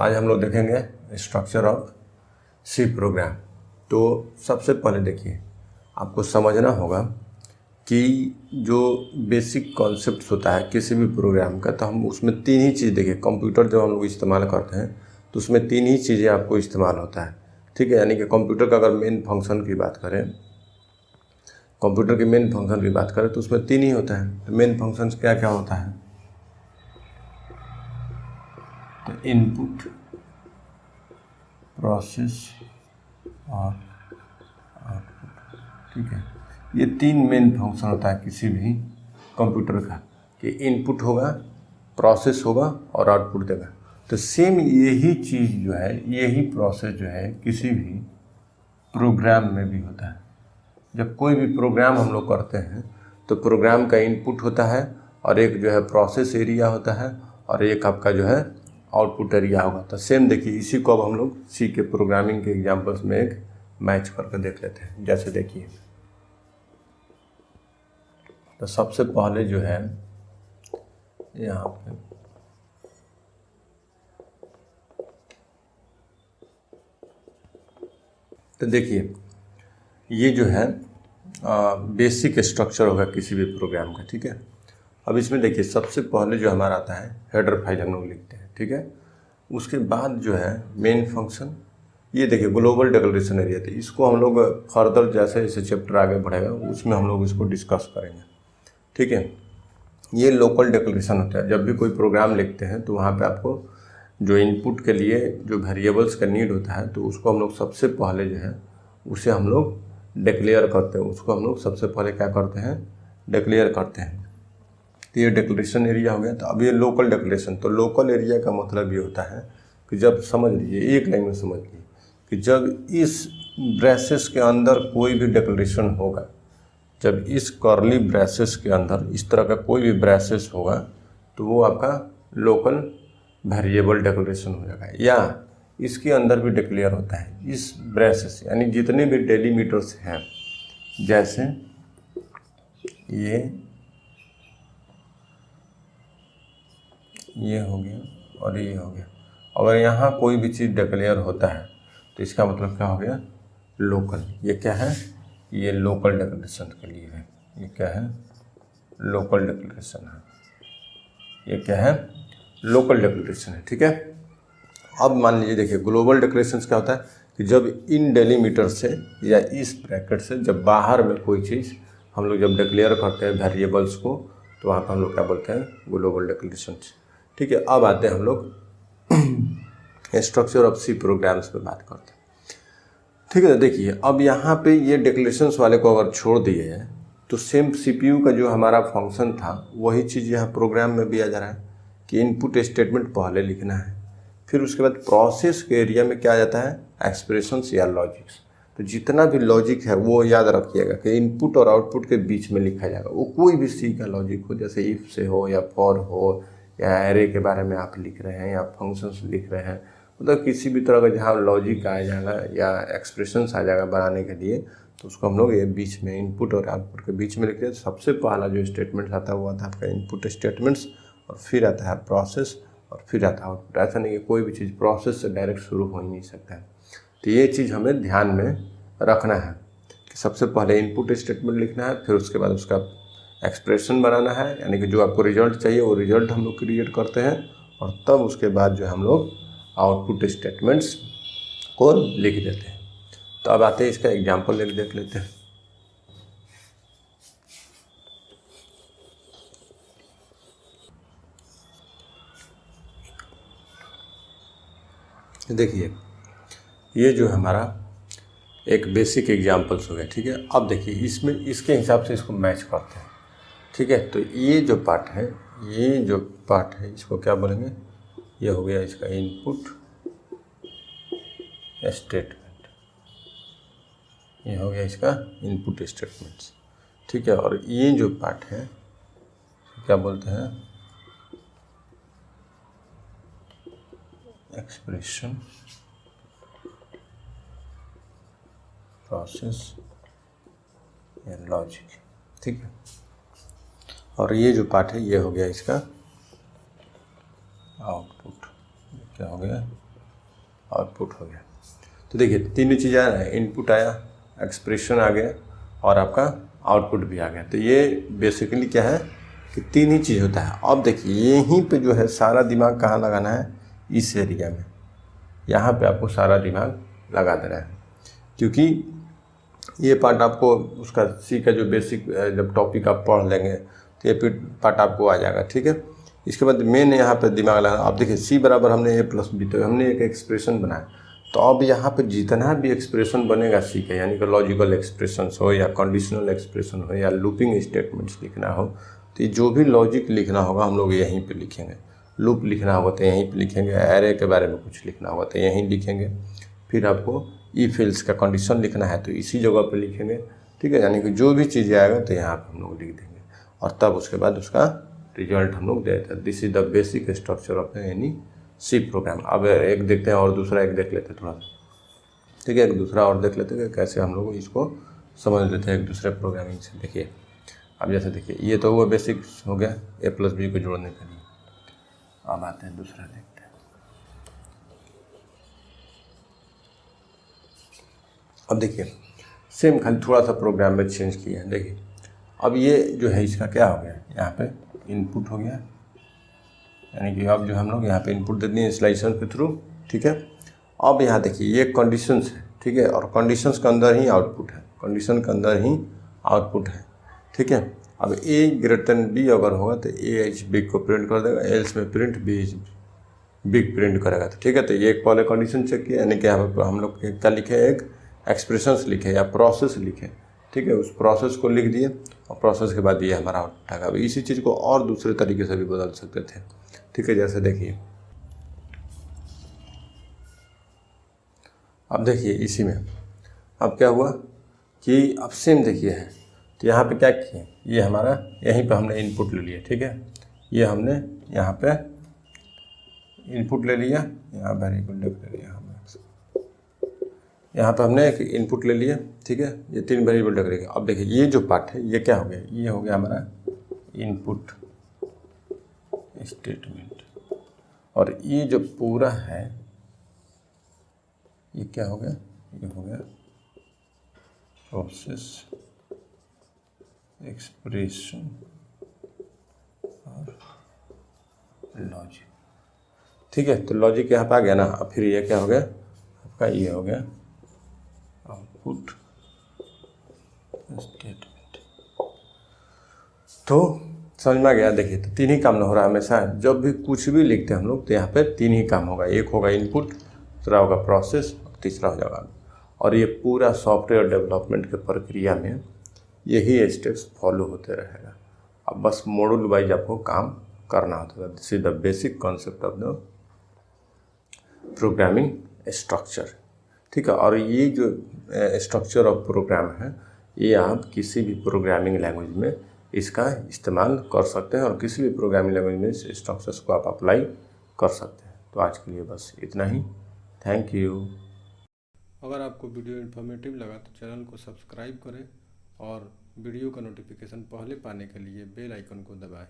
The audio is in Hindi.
आज हम लोग देखेंगे स्ट्रक्चर ऑफ सी प्रोग्राम। तो सबसे पहले देखिए, आपको समझना होगा कि जो बेसिक कॉन्सेप्ट होता है किसी भी प्रोग्राम का, तो हम उसमें तीन ही चीज़ देखिए। कंप्यूटर जब हम लोग इस्तेमाल करते हैं तो उसमें तीन ही चीज़ें आपको इस्तेमाल होता है, ठीक है। यानी कि कंप्यूटर का अगर मेन फंक्शन की बात करें, कंप्यूटर के मेन फंक्शन की बात करें तो उसमें तीन ही होता है। तो मेन फंक्शंस क्या क्या होता है? तो इनपुट, प्रोसेस और आउटपुट, ठीक है। ये तीन मेन फंक्शन होता है किसी भी कंप्यूटर का, कि इनपुट होगा, प्रोसेस होगा और आउटपुट देगा। तो सेम यही चीज़ जो है, यही प्रोसेस जो है किसी भी प्रोग्राम में भी होता है। जब कोई भी प्रोग्राम हम लोग करते हैं तो प्रोग्राम का इनपुट होता है और एक जो है प्रोसेस एरिया होता है और एक आपका जो है आउटपुट एरिया होगा। तो सेम देखिए, इसी को अब हम लोग सी के प्रोग्रामिंग के एग्जांपल्स में एक मैच करके देख लेते हैं। जैसे देखिए, तो सबसे पहले जो है यहाँ पे तो देखिए, ये जो है बेसिक स्ट्रक्चर होगा किसी भी प्रोग्राम का, ठीक है। अब इसमें देखिए, सबसे पहले जो हमारा आता है हेडर फाइल हम लोग लिखते हैं, ठीक है। उसके बाद जो है मेन फंक्शन, ये देखिए ग्लोबल डिक्लेरेशन एरिया। तो इसको हम लोग फर्दर जैसे जैसे चैप्टर आगे बढ़ेगा उसमें हम लोग इसको डिस्कस करेंगे, ठीक है। ये लोकल डिक्लेरेशन होता है। जब भी कोई प्रोग्राम लिखते हैं तो वहाँ पे आपको जो इनपुट के लिए जो वेरिएबल्स का नीड होता है, तो उसको हम लोग सबसे पहले जो है उसे हम लोग डिक्लेयर करते हैं। उसको हम लोग सबसे पहले क्या करते हैं? डिक्लेयर करते हैं। तो ये डिक्लेरेशन एरिया हो गया। तो अब ये लोकल डिक्लेरेशन, तो लोकल एरिया का मतलब ये होता है कि जब, समझ लीजिए, एक लाइन में समझ लीजिए कि जब इस ब्रेसेस के अंदर कोई भी डिक्लेरेशन होगा, जब इस कर्ली ब्रेसेस के अंदर इस तरह का कोई भी ब्रेसेस होगा तो वो आपका लोकल वेरिएबल डिक्लेरेशन हो जाएगा। या इसके अंदर भी डिक्लेयर होता है इस ब्रेसेस, यानी जितने भी डेलीमीटर्स हैं, जैसे ये हो गया और ये हो गया। अगर यहाँ कोई भी चीज़ डिक्लेयर होता है तो इसका मतलब क्या हो गया? लोकल। ये क्या है? ये लोकल डिक्लेरेशन के लिए है। ये क्या है? लोकल डिक्लेरेशन है। ये क्या है? लोकल डिक्लेरेशन है, ठीक है। अब मान लीजिए, देखिए ग्लोबल डिक्लेरेशन क्या होता है कि जब इन डेलीमीटर से या इस ब्रैकेट से जब बाहर में कोई चीज़ हम लोग जब डिक्लेयर करते हैं वेरिएबल्स को, तो वहाँ पर हम लोग क्या बोलते हैं? ग्लोबल डिक्लेरेशन, ठीक है। अब आते हैं हम लोग स्ट्रक्चर ऑफ सी प्रोग्राम्स पे बात करते हैं, ठीक है। देखिए, अब यहाँ पे ये डिक्लेरेशंस वाले को अगर छोड़ दिए है तो सेम सीपीयू का जो हमारा फंक्शन था वही चीज़ यहाँ प्रोग्राम में भी आ जा रहा है कि इनपुट स्टेटमेंट पहले लिखना है, फिर उसके बाद प्रोसेस के एरिया में क्या आ जाता है? एक्सप्रेशंस या लॉजिक्स। तो जितना भी लॉजिक है वो याद रखिएगा कि इनपुट और आउटपुट के बीच में लिखा जाएगा। वो कोई भी सी का लॉजिक हो, जैसे इफ से हो या फॉर हो या एरे के बारे में आप लिख रहे हैं या फंक्शंस लिख रहे हैं, मतलब किसी भी तरह का जहाँ लॉजिक आ जाएगा या एक्सप्रेशंस आ जाएगा बनाने के लिए, तो उसको हम लोग ये बीच में, इनपुट और आउटपुट के बीच में लिखते हैं। सबसे पहला जो स्टेटमेंट आता है वो आता है आपका इनपुट स्टेटमेंट्स, और फिर आता है प्रोसेस, और फिर आता है आउटपुट। ऐसा नहीं कि कोई भी चीज़ प्रोसेस से डायरेक्ट शुरू हो ही नहीं सकता है। तो ये चीज़ हमें ध्यान में रखना है कि सबसे पहले इनपुट स्टेटमेंट लिखना है, फिर उसके बाद उसका एक्सप्रेशन बनाना है, यानी कि जो आपको रिजल्ट चाहिए वो रिजल्ट हम लोग क्रिएट करते हैं, और तब उसके बाद जो हम लोग आउटपुट स्टेटमेंट्स को लिख देते हैं। तो अब आते हैं, इसका एग्जाम्पल देख लेते हैं। देखिए, ये जो हमारा एक बेसिक एग्जाम्पल्स हो गया, ठीक है। अब देखिए, इसमें इसके हिसाब से इसको मैच करते हैं, ठीक है। तो ये जो पार्ट है, इसको क्या बोलेंगे? ये हो गया इसका इनपुट स्टेटमेंट, ये हो गया इसका इनपुट स्टेटमेंट्स, ठीक है। और ये जो पार्ट है क्या बोलते हैं? एक्सप्रेशन, प्रोसेस या लॉजिक, ठीक है। और ये जो पार्ट है ये हो गया इसका आउटपुट। क्या हो गया? आउटपुट हो गया। तो देखिए तीनों चीज़ आया ना, इनपुट आया, एक्सप्रेशन आ गया और आपका आउटपुट भी आ गया। तो ये बेसिकली क्या है कि तीन ही चीज़ होता है। अब देखिए यहीं पे जो है सारा दिमाग कहाँ लगाना है, इस एरिया में, यहाँ पे आपको सारा दिमाग लगा देना है, क्योंकि ये पार्ट आपको उसका सी का जो बेसिक जब टॉपिक आप पढ़ लेंगे तो ये पार्ट आपको आ जाएगा, ठीक है। इसके बाद मेन यहाँ पे दिमाग लगाना। आप देखिए सी बराबर हमने ए प्लस बी, तो हमने एक एक्सप्रेशन बनाया, तो अब यहाँ पे जितना भी एक्सप्रेशन बनेगा सी का, यानी कि लॉजिकल एक्सप्रेशंस हो या कंडीशनल एक्सप्रेशन हो या लूपिंग स्टेटमेंट्स लिखना हो, तो जो भी लॉजिक लिखना होगा हम लोग यहीं पे लिखेंगे। लूप लिखना होगा तो यहीं पे लिखेंगे, एरे के बारे में कुछ लिखना होगा तो यहीं लिखेंगे, फिर आपको इफ एल्स का कंडीशन लिखना है तो इसी जगह पे लिखेंगे, ठीक है। यानी कि जो भी चीज़ें आएगा तो यहाँ पे हम लोग लिख देंगे और तब उसके बाद उसका रिजल्ट हम लोग देते हैं। This is the basic structure of any C program. अब एक देखते हैं और दूसरा एक देख लेते हैं थोड़ा सा, ठीक है। एक दूसरा और देख लेते हैं कि कैसे हम लोग इसको समझ लेते हैं एक दूसरे प्रोग्रामिंग से। देखिए अब जैसे देखिए ये तो वो बेसिक हो गया ए प्लस बी को जोड़ने के लिए। अब आते हैं दूसरा देखते हैं। अब देखिए सेम खाली थोड़ा सा प्रोग्राम में चेंज किया है। देखिए अब ये जो है इसका क्या हो गया, यहाँ पे इनपुट हो गया, यानी कि अब जो हम लोग यहाँ पे इनपुट दे दिए स्लाइसर के थ्रू, ठीक है। अब यहाँ देखिए ये कंडीशंस है, ठीक है, और कंडीशंस के अंदर ही आउटपुट है, कंडीशन के अंदर ही आउटपुट है, ठीक है। अब ए ग्रेटर देन बी अगर होगा तो ए इज बिग को प्रिंट कर देगा, एल्स में print B is big print करेगा, तो ठीक है। तो ये एक पहले कंडीशन चेक किया, यानी कि हम लोग क्या लिखे, एक एक्सप्रेशंस लिखे या प्रोसेस लिखे, ठीक है। उस प्रोसेस को लिख दिए और प्रोसेस के बाद ये हमारा आउटपुट आएगा। अब इसी चीज़ को और दूसरे तरीके से भी बदल सकते थे, ठीक है। जैसे देखिए अब देखिए इसी में अब क्या हुआ कि अब सेम देखिए है, तो यहाँ पे क्या किए, ये हमारा यहीं पे हमने इनपुट ले लिया, ठीक है। ये हमने यहाँ पे इनपुट ले लिया, यहाँ वेरिएबल ले लिया हमने, यहाँ पे हमने एक इनपुट ले लिया, ठीक है। ये तीन वेरिएबल रख रहे। अब देखिए ये जो पार्ट है ये क्या हो गया, ये हो गया हमारा इनपुट स्टेटमेंट, और ये जो पूरा है ये क्या हो गया, ये हो गया प्रोसेस एक्सप्रेशन और लॉजिक, ठीक है। तो लॉजिक यहाँ पे आ गया ना। अब फिर ये क्या हो गया आपका, ये हो गया आउटपुट स्टेटमेंट। तो समझ में आ गया। देखिए तो तीन ही काम ना हो रहा है हमेशा, जब भी कुछ भी लिखते हैं हम लोग तो यहाँ पे तीन ही काम होगा, एक होगा इनपुट, दूसरा होगा प्रोसेस, तीसरा हो जाएगा। और ये पूरा सॉफ्टवेयर डेवलपमेंट के प्रक्रिया में यही स्टेप्स फॉलो होते रहेगा। अब बस मॉड्यूल वाइज आपको काम करना होता है। This is the basic concept of the programming structure, ठीक है। और ये जो स्ट्रक्चर ऑफ प्रोग्राम है ये आप किसी भी प्रोग्रामिंग लैंग्वेज में इसका इस्तेमाल कर सकते हैं और किसी भी प्रोग्रामिंग लैंग्वेज में इस स्ट्रक्चर्स को आप अप्लाई कर सकते हैं। तो आज के लिए बस इतना ही। Thank you. अगर आपको वीडियो इन्फॉर्मेटिव लगा तो चैनल को सब्सक्राइब करें और वीडियो का नोटिफिकेशन पहले पाने के लिए बेल आइकन को दबाएं।